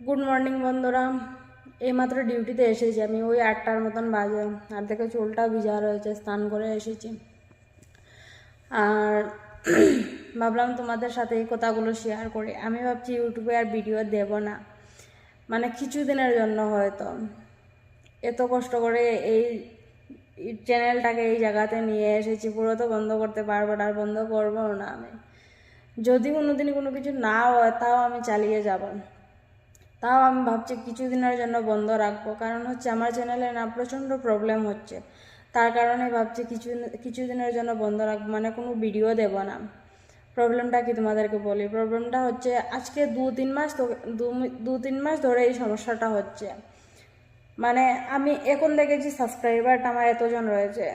Good morning বন্ধুরা। এইমাত্র ডিউটিতে এসেছি আমি, ওই 8টার মতন বাজে। আর দেখে চুলটা ভিজা রয়েছে, স্নান করে এসেছি। আর ভাবলাম তোমাদের সাথে এই কথাগুলো শেয়ার করি। আমি ভাবছি ইউটিউবে আর ভিডিও দেব না, মানে কিছুদিনের জন্য হয়তো। এত কষ্ট করে এই চ্যানেলটাকে এই জায়গাতে নিয়ে এসেছি, পুরো তো বন্ধ করতে পারবো না, আর বন্ধ করবো না আমি। যদি কোনোদিন কোনো কিছু না হয় তাও আমি চালিয়ে যাব, তাও আমি ভাবছি কিছুদিনের জন্য বন্ধ রাখবো। কারণ হচ্ছে আমার চ্যানেলে না প্রচণ্ড প্রবলেম হচ্ছে, তার কারণে ভাবছি কিছুদিনের জন্য বন্ধ রাখবো, মানে কোনো ভিডিও দেব না। প্রবলেমটা কি তোমাদেরকে বলি। প্রবলেমটা হচ্ছে আজকে দু তিন মাস ধরে এই সমস্যাটা হচ্ছে। মানে আমি এখন দেখেছি সাবস্ক্রাইবারটা আমার এতজন রয়েছে,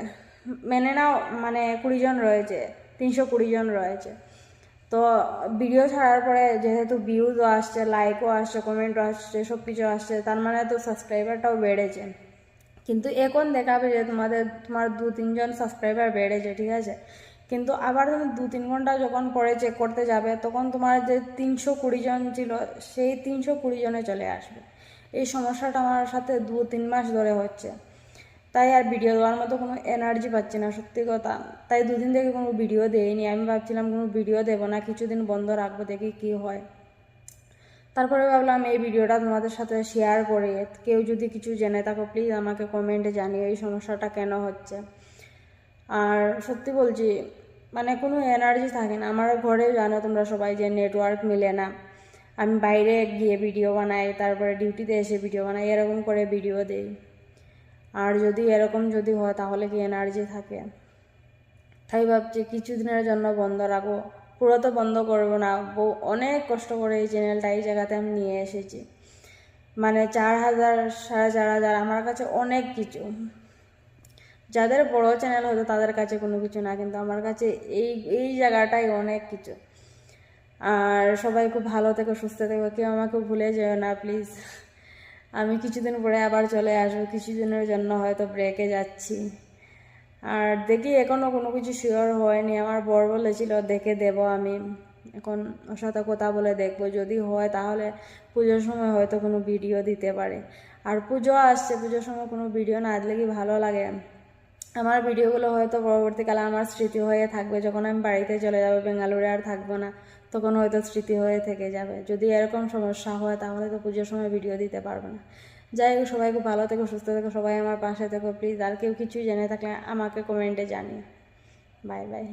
মেনে নাও মানে 20 জন রয়েছে, 320 জন রয়েছে। তো ভিডিও ছাড়ার পরে যেহেতু ভিউজও আসছে, লাইকও আসছে, কমেন্টও আসছে, সব কিছু আসছে, তার মানে তো সাবস্ক্রাইবারটাও বেড়েছে। কিন্তু এখন দেখাবে যে তোমার 2-3 জন সাবস্ক্রাইবার বেড়েছে, ঠিক আছে, কিন্তু আবার তুমি 2-3 ঘন্টা যখন পরে চেক করতে যাবে তখন তোমার যে 320 জন ছিল সেই 320 জনে চলে আসবে। এই সমস্যাটা আমার সাথে 2-3 মাস ধরে হচ্ছে। তাই আর ভিডিও দেওয়ার মতো কোনো এনার্জি পাচ্ছি না, সত্যি কথা। তাই দুদিন থেকে কোনো ভিডিও দেইনি। আমি ভাবছিলাম কোনো ভিডিও দেবো না, কিছুদিন বন্ধ রাখবো, দেখি কী হয়। তারপরে ভাবলাম এই ভিডিওটা তোমাদের সাথে শেয়ার করে, কেউ যদি কিছু জেনে থাকো প্লিজ আমাকে কমেন্টে জানিও এই সমস্যাটা কেন হচ্ছে। আর সত্যি বলছি, মানে কোনো এনার্জি থাকে না আমার ঘরে। জানো তোমরা সবাই যে নেটওয়ার্ক মিলে না। আমি বাইরে গিয়ে ভিডিও বানাই, তারপরে ডিউটিতে এসে ভিডিও বানাই, এরকম করে ভিডিও দেই। আর যদি এরকম যদি হয় তাহলে কি এনার্জি থাকে? তাই ভাবছি কিছুদিনের জন্য বন্ধ রাখবো, পুরো তো বন্ধ করবো না। অনেক কষ্ট করে এই চ্যানেলটা এই জায়গাতে আমি নিয়ে এসেছি। মানে 4,000 4,500 আমার কাছে অনেক কিছু। যাদের বড় চ্যানেল হতো তাদের কাছে কোনো কিছু না, কিন্তু আমার কাছে এই এই জায়গাটাই অনেক কিছু। আর সবাই খুব ভালো থেকো, সুস্থ থেকো, কেউ আমাকে ভুলে যেও না প্লিজ। আমি কিছুদিন পরে আবার চলে আসবো, কিছুদিনের জন্য হয়তো ব্রেকে যাচ্ছি। আর দেখি এখনও কোনো কিছু শিওর হয়নি। আমার বর বলেছিল দেখে দেব, আমি এখন ওর সাথে কথা বলে দেখবো। যদি হয় তাহলে পুজোর সময় হয়তো কোনো ভিডিও দিতে পারে। আর পুজো আসছে, পুজোর সময় কোনো ভিডিও না দিলে কি ভালো লাগে? আমার ভিডিওগুলো হয়তো পরবর্তীকালে আমার স্মৃতি হয়ে থাকবে। যখন আমি বাড়িতে চলে যাবো, বেঙ্গালুরে আর থাকবো না, তখন হয়তো স্মৃতি হয়ে থেকে যাবে। যদি এরকম সমস্যা হয় তাহলে তো পুজোর সময় ভিডিও দিতে পারবো না। যাই হোক, সবাই খুব ভালো থেকো, সুস্থ থেকো, সবাই আমার পাশে থেকো প্লিজ। আর কেউ কিছু জেনে থাকলে আমাকে কমেন্টে জানিও। Bye bye.